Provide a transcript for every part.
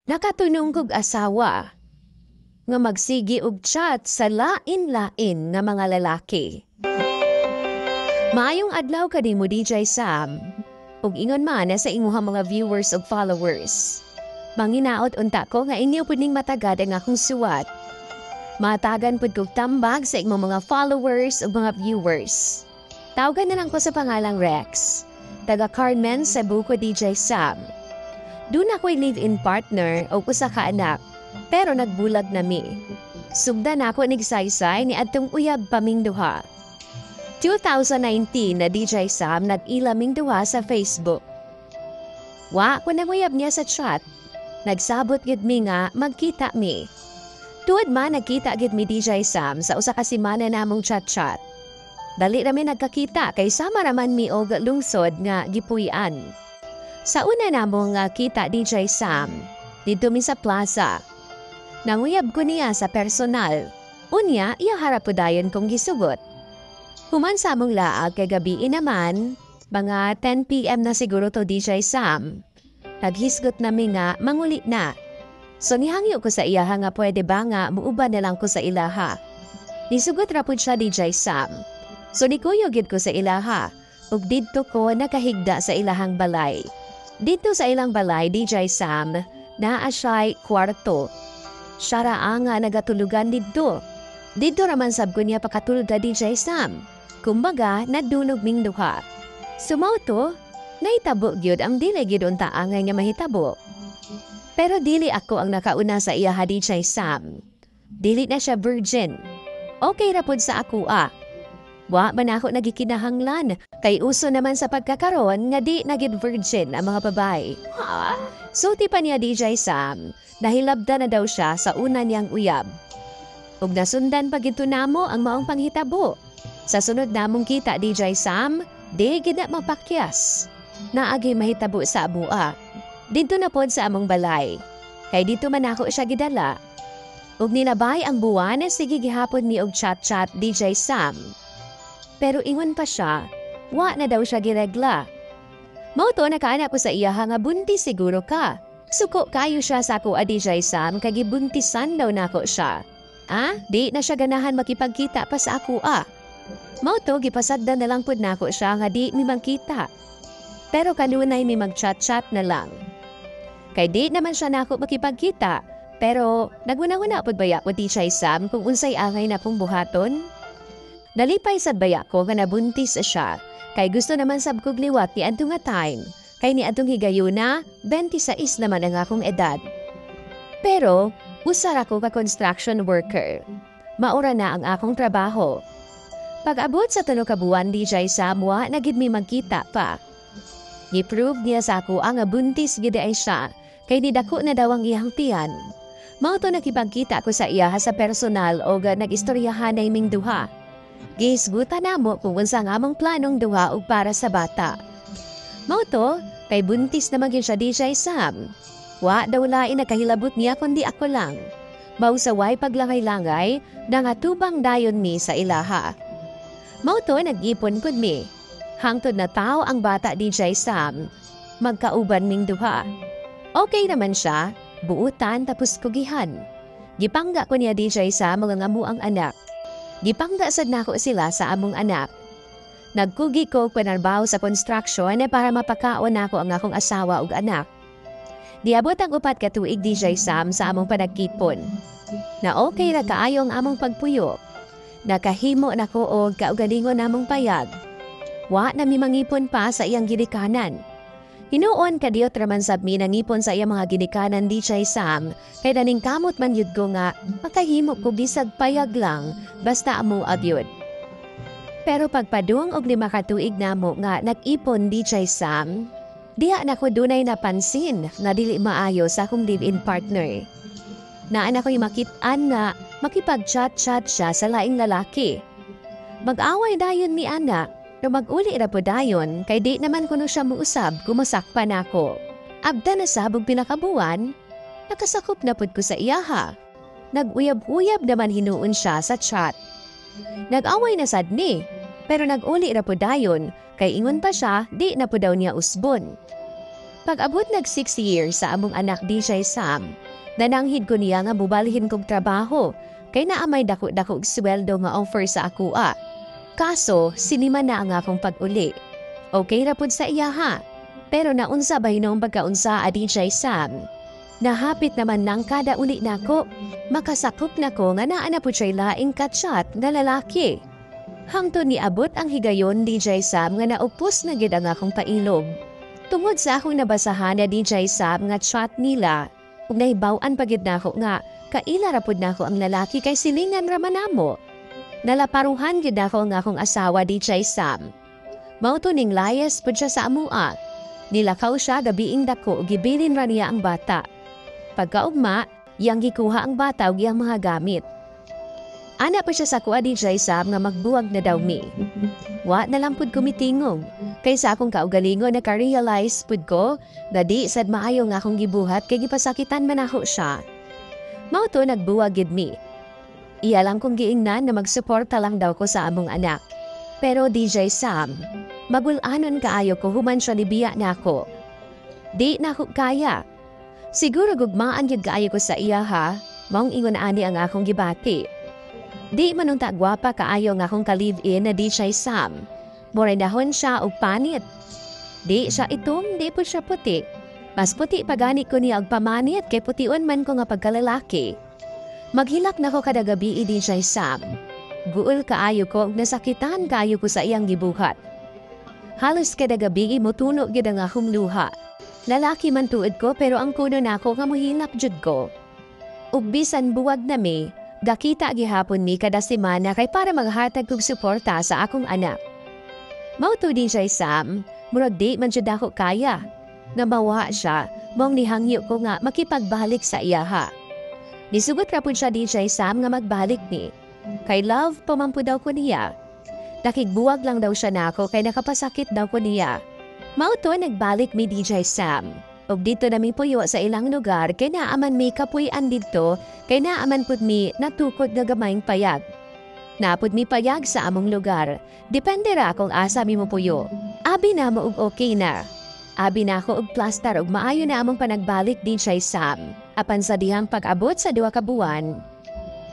Nakatunong kog asawa nga magsigi og chat sa lain-lain nga mga lalaki. Maayong adlaw kanimo DJ Sam. Ug ingon man sa imuhang mga viewers ug followers. Manginaot unta ko nga inyo pud ning matagad ang akong suwat. Matagan pud kog tambag sa imong mga followers ug mga viewers. Tawagan na lang ko sa pangalang Rex. Taga Carmen, Cebu ko DJ Sam. Doon ako'y live-in partner o usa ka anak, pero nagbulag na mi. Sugdan ako nigsaysay ni adtong uyab paming duha. 2019 na DJ Sam nag-ilaming duha sa Facebook. Wa ko nanguyab niya sa chat. Nagsabot gid mi nga magkita mi. Tuod man nagkita gid mi DJ Sam sa usa ka semana namong chat-chat. Dali rami nagkakita kay sama raman mi og lungsod nga gipuy-an. Sa una namong kita DJ Sam, dito mi sa plaza. Nanguyab ko niya sa personal. Unya, iya harap po dayon kong gisugot. Human sa among laag kay gabi naman, mga 10 PM na siguro to DJ Sam. Naghisgot nami nga manguli na. So nihangyo ko sa iyaha nga pwede ba nga muuban na lang ko sa ilaha. Nisugot ra pud siya DJ Sam. So nikuyogid ko sa ilaha. Ug didto ko nakahigda sa ilahang balay. Dito sa ilang balay, DJ Sam, naa siya'y kwarto. Siya raa nga nagatulugan dito. Dito raman sab ko niya pakatulog ka DJ Sam. Kumbaga, nadulog ming duha. Sumauto, naitabo gyud ang dili gyud unta angay nga mahitabo. Pero dili ako ang nakauna sa iya DJ Sam. Dili na siya virgin. Okay ra pud sa ako Wa man ako nagikinahanglan, kay uso naman sa pagkakaroon nga di naging virgin ang mga babae. Sulti pa niya DJ Sam, dahil labda na daw siya sa una niyang uyab. Ug nasundan pag ito namo ang maong panghitabo. Sa sunod namong kita DJ Sam, di gid na mapakyas. Naagi mahitabo sa abua. Dito na pod sa among balay. Kay dito man ako siya gidala. Ug nilabay ang buwan, sige gihapon ni og chat-chat DJ Sam. Pero ingon pa siya, wa na daw siya giregla. Mauto nakaanak ko sa iya nga buntis siguro ka. Suko kayo siya sa ako DJ Sam kay gibuntisan daw nako siya. Di na siya ganahan makipagkita pa sa ako Mauto gipasadda na lang pud nako siya nga di mi magkita. Pero kanunay mi mag-chat-chat na lang. Kay di naman siya nako makipagkita, pero naguna-una pud baya ko DJ Sam kung unsay angay na pong buhaton. Nalipay sad baya ko nga nabuntis siya, kay gusto naman sab kog liwat ni adto nga time, kay ni adtong higayuna, 26 naman ang akong edad. Pero, usar ako ka construction worker. Maura na ang akong trabaho. Pag-abot sa tulo ka buwan DJ Samwa, nagid mi magkita pa. Gi-prove niya sa ako ang buntis gid ay siya, kay nidako na daw ang iyang tiyan. Mao to nakipagkita ako sa iya sa personal o nag-istoryahan na iming duha. Gisgutan namo kung unsa nga among planong duha og para sa bata. Mao to, kay buntis naman gyud siya DJ Sam. Wa daw lain nakahilabot niya kundi ako lang. Mao sa way paglangay-langay, nangatubang dayon mi sa ilaha. Mao to nag-ipon pud mi. Hangtod na tao ang bata DJ Sam. Magkauban ming duha. Okay naman siya, buutan tapos kugihan. Gipangga ko niya DJ Sam mga ngamu ang anak. Gipangga sad nako sila sa among anak. Nagkugi ko panarbaho sa construction para mapakaon nako ang akong asawa ug anak. Diabot ang 4 ka tuig DJ Sam sa among panagkipon. Na okay ra kaayo ang among pagpuyo. Nakahimo nako og kaugalingon namong payag. Wa na mi mangipon pa sa iyang gidikanan. Hinuon kadiyot raman sab mi nangipon sa iyang mga ginikanan DJ Sam, kay daning kamot man yud ko nga makahimo ko bisag payag lang basta amo agyod. Pero pagpadung og 5 ka tuig namo nga nag-ipon DJ Sam, diha na ko dunay napansin na dili maayo sa akong live-in partner. Naan ako'y makit-an nga makipag-chat-chat siya sa laing lalaki. Mag-away dayon mi anak. No mag-uli ra po dayon, kay di naman kuno siya muusab kumasakpan ako. Abda na sabog pinakabuan, nakasakop na pud ko sa iyaha. Nag-uyab-uyab naman hinuon siya sa chat. Nag-away na sad ni, pero nag-uli ra po dayon, kay ingon pa siya, di na po daw niya usbon. Pag-abot nag 6 years sa among anak DJ Sam, nananghid ko niya nga bubalhin kong trabaho kay naamay dako-dako sweldo nga offer sa akua. Kaso, sinima na ang akong pag-uli. Okay ra pud sa iya ha. Pero naunsa ba hinong pagkaunsa a DJ Sam? Nahapit naman nang kada uli nako, makasakop nako nga naa na pud siya laing katsyat nga lalaki. Hangtod ni abot ang higayon DJ Sam nga naupos na gid ang akong pailog. Tungod sa akong nabasahan na DJ Sam nga chat nila, ug nahibaw-an pagid nako nga kaila ra pud nako ang lalaki kay silingan ra man namo. Nalaparuhan gid nako nga akong asawa DJ Sam. Mao to ning layas pud siya sa amua. Nilakaw siya gabiing dako ug gibilin ra niya ang bata. Pagkaugma, iyang gikuha ang bata ug iyang mga gamit. Ana pa siya sa kuha DJ Sam nga magbuwag na daw mi. Wa na lang pud kumitingog. Kaysa akong kaugalingon naka-realize pud ko nga di sad maayo nga akong gibuhat kay gipasakitan man ako siya. Mao to nagbuwag gid mi. Iya lang kong giingnan na magsuporta lang daw ko sa among anak. Pero DJ Sam, magul-anon kaayo ko human siya nibiya na ako. Di na ako kaya. Siguro gugmaan yun kaayo ko sa iya ha, maong ingon ani ang akong gibati. Di manong tagwapa kaayo nga akong ka-live-in na DJ Sam. Morenahon siya og panit. Di siya itom, di po siya puti. Mas puti pagani ko niya og pamanit kay putiun man ko nga pagkalalaki. Maghilak na ko kada gabi DJ Sam. Guol kaayo ko og nasakitan kaayo ko sa iyang gibuhat. Halos kada gabi motuno gid ang akong luha. Lalaki man tuod ko pero ang kuno nako nga mohilak jud ko. Ug bisan buwag na mi, gakita gihapon mi kada semana kay para maghatag kog suporta sa akong anak. Mao to DJ Sam, murag di man jud ako kaya. Namawa siya, mong nihangyo ko nga makipagbalik sa iya ha. Nisugot ra pud siya DJ Sam nga magbalik ni. Kay love pa man pud daw ko niya. Nakigbuwag lang daw siya nako kay nakapasakit daw ko niya. Mao to nagbalik mi DJ Sam. Og dito na mi puyo sa ilang lugar kay naaman mi kapuy-an dito kay naaman pud mi natukod nga gamayng payag. Napud mi payag sa among lugar. Depende ra kung asa mi mo puyo. Abi na mo og okay na. Abi na ako og plaster og maayo na among panagbalik DJ Sam. Apan sa dihang pag-abot sa 2 ka buwan,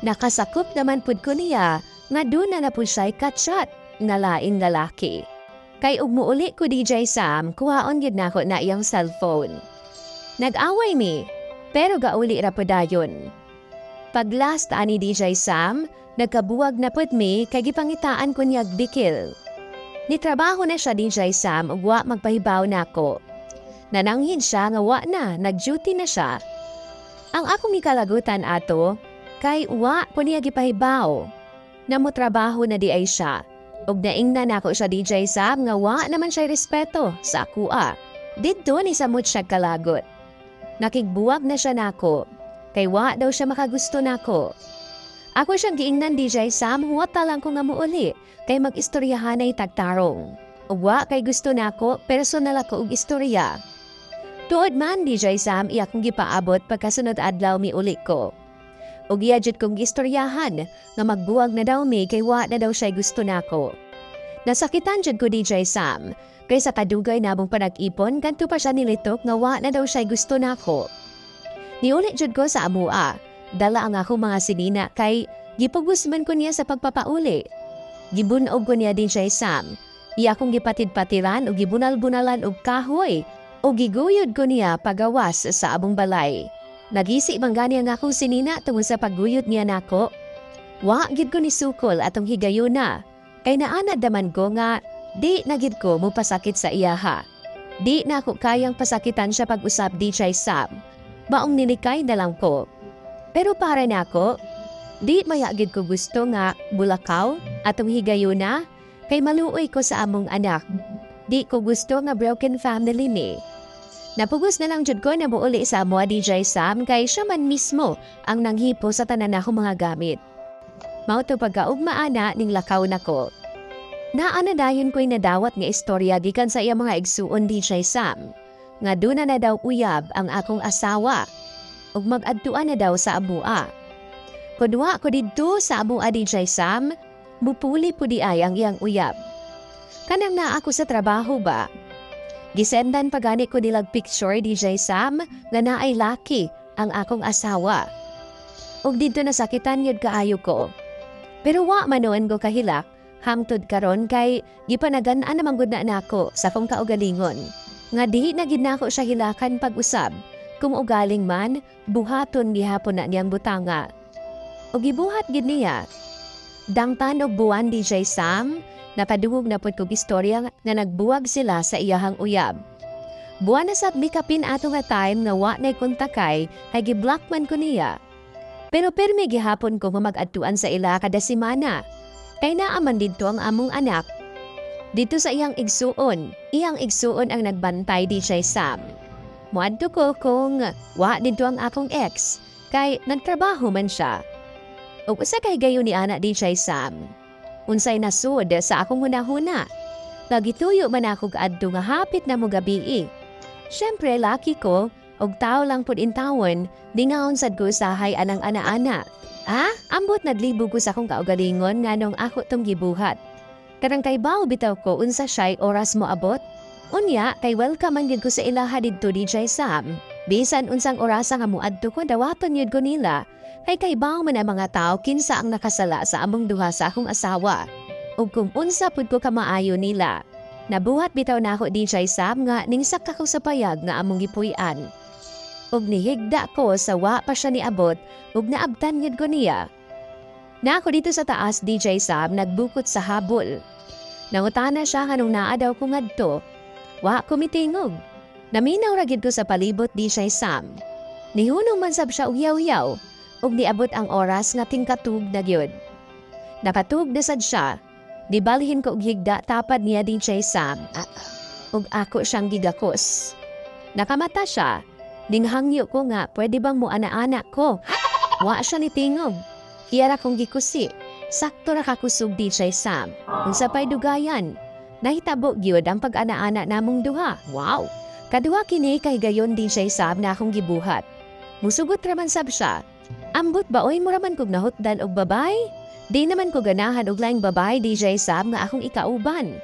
nakasakop naman pud ko niya nga doon na pud siya'y katsyat nga laing lalaki. Kay ug muuli ko DJ Sam, kuhaon gid nako na iyang cellphone. Nag-away mi, pero gauli ra pud dayon. Pag last ani DJ Sam, nagkabuwag na pud mi kay gipangitaan ko niyag bikil. Nitrabaho na siya DJ Sam ug wa magpahibaw nako. Nananghid siya nga wa na, nag-duty na siya. Ang akong ikalagutan ato, kay wa ko niya gipahibaw. Namutrabaho na di ay siya. Og naingnan nako siya DJ Sam nga wa naman siya respeto sa akua. Didto ni samot siya kalagot. Nakigbuwag na siya nako. Kay wa daw siya makagusto nako. Ako siyang giingnan DJ Sam, huwata lang ko nga muuli. Kay mag-istoryahan ay tagtarong. Og wa kay gusto nako, personal ako og istorya. Tuod man DJ Sam, iya kong gipaabot pagkasunod adlaw mi uli ko. Og iya jud kong istoryahan nga magbuwag na daw mi kay wa na daw siya gusto nako. Nasakitan jud ko DJ Sam kay sa kadugay namong panag-ipon kanto pa siya nilitok nga wa na daw siya gusto nako. Niulit jud ko sa amua, dala ang ako mga sinina kay gipugos man ko niya sa pagpapauli. Gibunog ko niya DJ Sam, iya kong gipatid-patiran o gibunal-bunalan og kahoy o giguyod ko niya pagawas sa among balay. Nagisi bang gani ang akong sinina tungod sa pagguyod niya nako? Wa gid ko ni sukol atong higayuna. Kay naanad daman ko nga di na gid ko mo pasakit sa iya ha. Di na ako kayang pasakitan siya pag-usap DJ Sam. Maong nilikay na lang ko. Pero para nako, di maya gid ko gusto nga bulakaw atong higayuna kay maluoy ko sa among anak. Di ko gusto nga broken family ni. Napugos na lang jud ko na muuli sa amo DJ Sam kay siya man mismo ang nanghipo sa tanan akong mga gamit. Mao to pagkaugma ana ning lakaw nako. Naana dayon ko'y nadawat nga istorya gikan sa iya mga igsuon DJ Sam. Nga duna na daw uyab ang akong asawa ug mag-adtuan na daw sa amua. Kunwa ko didto sa amua DJ Sam, mupuli po di ay ang iyang uyab. Kanang naa ako sa trabaho ba? Gisendan pagani ko nilag picture DJ Sam nga naay laki ang akong asawa. Ug dito nasakitan yun kaayo ko. Pero wa manuan ko kahilak, hangtod karon kay gipanagan-an namang gud na nako sa akong kaugalingon. Nga di na gid nako siya hilakan pag-usab. Kung ugaling man, buhaton gihapon na niyang butanga. O gibuhat gid niya. Dangtan og buwan DJ Sam, napaduhog na pud kog istorya nga nagbuwag sila sa iyahang uyab. Buwan na sad mikapin ato nga time nga wa nay kontakay, ay giblock man ko niya. Pero permi gihapon ko mag-adtuan sa ila kada semana. Kay naaman dito ang among anak. Dito sa iyang igsuon ang nagbantay DJ Sam. Muadto ko kung wa dito ang akong ex, kay nagtrabaho man siya. Ug usa kay gayon ni ana DJ Sam. Unsay nasud sa akong hunahuna. Nagituyo man ako kaadto nga hapit na mo gabi. Syempre laki ko, og tao lang pud intawon, dingaon sad ko usahay anang ana-ana. Ambot nadlibog ko sa akong kaugalingon nganong ako tong gibuhat. Karang kay baw bitaw ko unsa siya'y oras mo abot? Unya, kay welcome man gyud ko sa ilaha didto DJ Sam. Bisan unsang orasa nga muadto ko dawaton yun ko nila. Kay baw man ang mga tao kinsa ang nakasala sa among duha sa akong asawa. Ug kung unsa pud ko kamaayo nila. Nabuhat bitaw na ako DJ Sam nga ningsak ako sa payag nga among gipuy-an. Ug nihigda ko sa wa pa siya niabot ug naabtan yun ko niya. Na ako dito sa taas DJ Sam nagbukot sa habol. Nangutana siya kanong naa daw ko ngadto. Wa ko mitingog. Naminaw ra gid ko sa palibot DJ Sam. Nihunong man sab siya uyaw-uyaw ug niabot ang oras nga tingkatug na gyud. Napatug na sad siya. Dibalhin ko og higda tapad niya DJ Sam. Ug ako siyang gigakos. Nakamata siya. Ninghangyo ko nga pwede bang mo ana-anak ko. Wa siya nitingog. Hiyara kong gikusi. Sakto ra kakusog DJ Sam. Unsa pay dugayan. Nahitabo gyud ang pag-ana-ana namong duha. Wow! Kaduha kini kay gayon DJ Sam na akong gibuhat. Musugot raman sab siya. Ambot ba oy mo raman kog nahutdan og babay? Di naman ko ganahan og laing babay DJ Sam nga akong ikauban.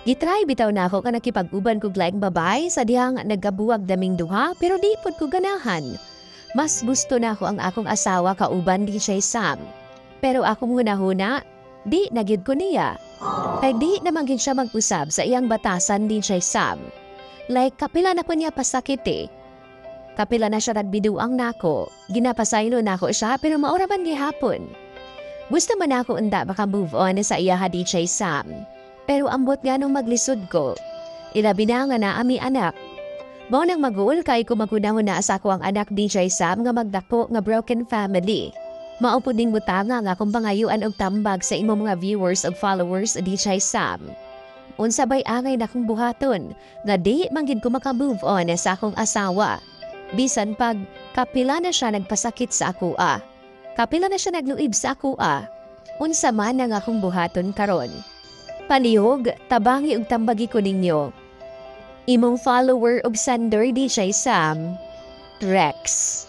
Gitry bitaw na ako ka nakipag-uban kog laing babay sa dihang nagkabuwag daming duha pero di pud ko ganahan. Mas gusto na ako ang akong asawa kauban DJ Sam. Pero akong hunahuna, di nagyud ko niya. Kay di naman gid siya mag-usab sa iyang batasan DJ Sam. Like kapila na ko niya pasakit eh. Kapila na siya nagbiduang nako. Ginapasaylo na ako siya pero maura man gihapon. Gusto man ako unda baka move on sa iya DJ Sam. Pero ambot nga nung maglisod ko. Ilabi na nga na ami anak. Mao nang mag-uul kay ko magunahon na sa ako ang anak DJ Sam nga magdako nga broken family. Maupo ding butanga nga kung pangayuan og tambag sa imong mga viewers ug followers DJ Sam. Unsa bay angay na kong buhaton nga di manggid ko maka-move on sa akong asawa. Bisan pag kapila na siya nagpasakit sa ako Kapila na siya nagluib sa ako Unsa man ang akong buhaton karon. Palihog, tabangi ug tambagi ko ninyo. Imong follower og Sander DJ Sam, Rex.